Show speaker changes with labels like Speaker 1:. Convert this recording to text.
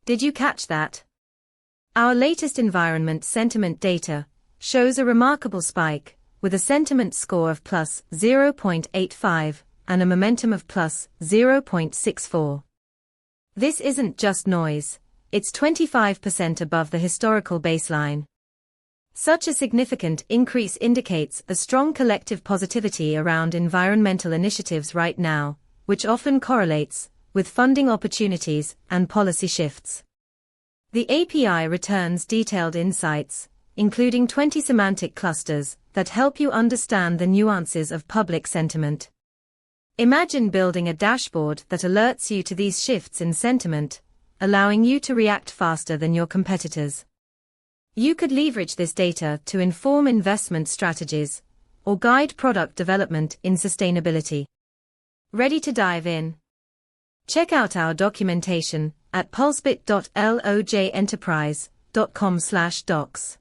Speaker 1: Did you catch that? Our latest environment sentiment data shows a remarkable spike, with a sentiment score of plus 0.85 and a momentum of plus 0.64. This isn't just noise, it's 25% above the historical baseline. Such a significant increase indicates a strong collective positivity around environmental initiatives right now, which often correlates with funding opportunities and policy shifts. The API returns detailed insights, including 20 semantic clusters, that help you understand the nuances of public sentiment. Imagine building a dashboard that alerts you to these shifts in sentiment, allowing you to react faster than your competitors. You could leverage this data to inform investment strategies or guide product development in sustainability. Ready to dive in? Check out our documentation at pulsebit.lojenterprise.com/docs.